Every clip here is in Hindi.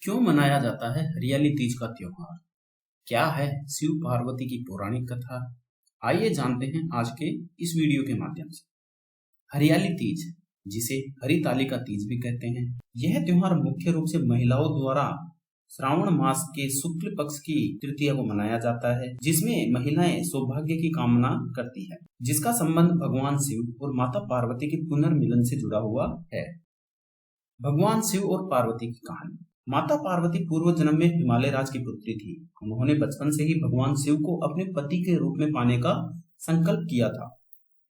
क्यों मनाया जाता है हरियाली तीज का त्योहार? क्या है शिव पार्वती की पौराणिक कथा? आइए जानते हैं आज के इस वीडियो के माध्यम से। हरियाली तीज, जिसे हरितालिका तीज भी कहते हैं, यह त्योहार मुख्य रूप से महिलाओं द्वारा श्रावण मास के शुक्ल पक्ष की तृतीया को मनाया जाता है, जिसमें महिलाएं सौभाग्य की कामना करती है, जिसका संबंध भगवान शिव और माता पार्वती के पुनर्मिलन से जुड़ा हुआ है। भगवान शिव और पार्वती की कहानी। माता पार्वती पूर्व जन्म में हिमालय राज की पुत्री थी। उन्होंने बचपन से ही भगवान शिव को अपने पति के रूप में पाने का संकल्प किया था,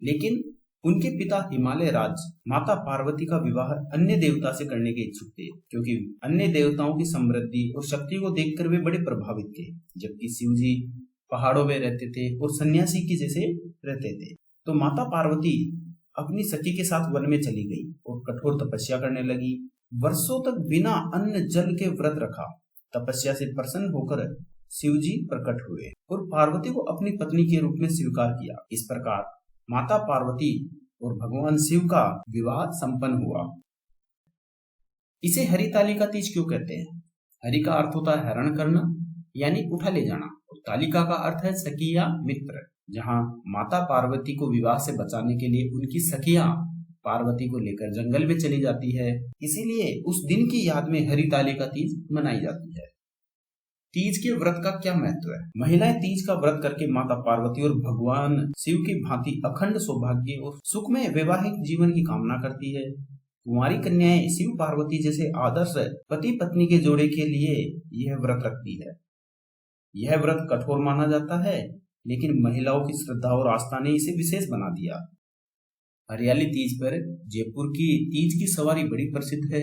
लेकिन उनके पिता हिमालय राज माता पार्वती का विवाह अन्य देवता से करने के इच्छुक थे, क्योंकि अन्य देवताओं की समृद्धि और शक्ति को देखकर वे बड़े प्रभावित थे, जबकि शिव जी पहाड़ों में रहते थे और सन्यासी की जैसे रहते थे। तो माता पार्वती अपनी सखी के साथ वन में चली गई और कठोर तपस्या करने लगी। वर्षों तक बिना अन्न जल के व्रत रखा। तपस्या से प्रसन्न होकर शिवजी प्रकट हुए और पार्वती को अपनी पत्नी के रूप में स्वीकार किया। इस प्रकार माता पार्वती और भगवान शिव का विवाह संपन्न हुआ। इसे हरितालिका तीज क्यों कहते हैं? हरि का अर्थ होता है हरण करना, यानी उठा ले जाना, और तालिका का अर्थ है सखी या मित्र। जहाँ माता पार्वती को विवाह से बचाने के लिए उनकी सखियां पार्वती को लेकर जंगल में चली जाती है, इसीलिए उस दिन की याद में हरितालिका तीज मनाई जाती है। तीज के व्रत का क्या महत्व है? महिलाएं तीज का व्रत करके माता पार्वती और भगवान शिव की भांति अखंड सौभाग्य और सुखमय वैवाहिक जीवन की कामना करती है। कुंवारी कन्याएं शिव पार्वती जैसे आदर्श पति पत्नी के जोड़े के लिए यह व्रत रखती है। यह व्रत कठोर माना जाता है, लेकिन महिलाओं की श्रद्धा और आस्था ने इसे विशेष बना दिया। हरियाली तीज पर जयपुर की तीज की सवारी बड़ी प्रसिद्ध है,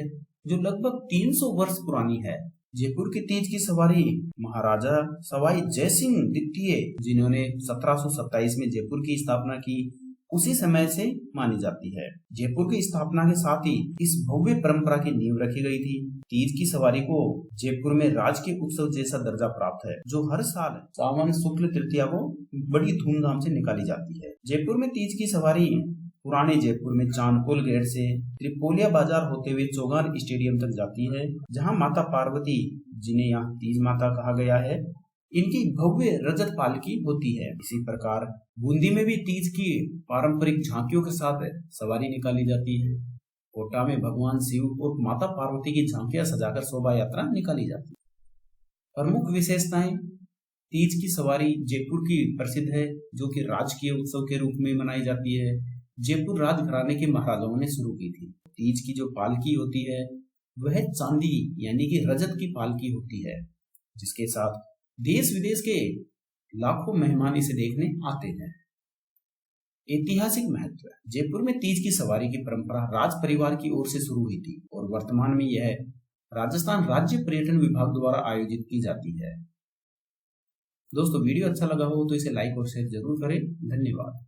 जो लगभग 300 वर्ष पुरानी है। जयपुर की तीज की सवारी महाराजा सवाई जय सिंह द्वितीय, जिन्होंने 1727 में जयपुर की स्थापना की, उसी समय से मानी जाती है। जयपुर की स्थापना के साथ ही इस भव्य परंपरा की नींव रखी गई थी। तीज की सवारी को जयपुर में राजकीय उत्सव जैसा दर्जा प्राप्त है, जो हर साल सावन शुक्ल तृतीया को बड़ी धूमधाम से निकाली जाती है। जयपुर में तीज की सवारी पुराने जयपुर में चांदपोल गेट से त्रिपोलिया बाजार होते हुए चौगान स्टेडियम तक जाती है, जहां माता पार्वती, जिन्हें यहाँ तीज माता कहा गया है, इनकी भव्य रजत पालकी होती है। इसी प्रकार बूंदी में भी तीज की पारंपरिक झांकियों के साथ सवारी निकाली जाती है। कोटा में भगवान शिव और माता पार्वती की झांकियां सजाकर शोभा यात्रा निकाली जाती है। प्रमुख विशेषताएं: तीज की सवारी जयपुर की प्रसिद्ध है, जो कि राजकीय उत्सव के रूप में मनाई जाती है। जयपुर राजघराने के महाराजाओं ने शुरू की थी। तीज की जो पालकी होती है वह चांदी यानी कि रजत की पालकी होती है, जिसके साथ देश विदेश के लाखों मेहमान इसे देखने आते हैं। ऐतिहासिक महत्व: जयपुर में तीज की सवारी की परंपरा राज परिवार की ओर से शुरू हुई थी और वर्तमान में यह राजस्थान राज्य पर्यटन विभाग द्वारा आयोजित की जाती है। दोस्तों, वीडियो अच्छा लगा हो तो इसे लाइक और शेयर जरूर करें। धन्यवाद।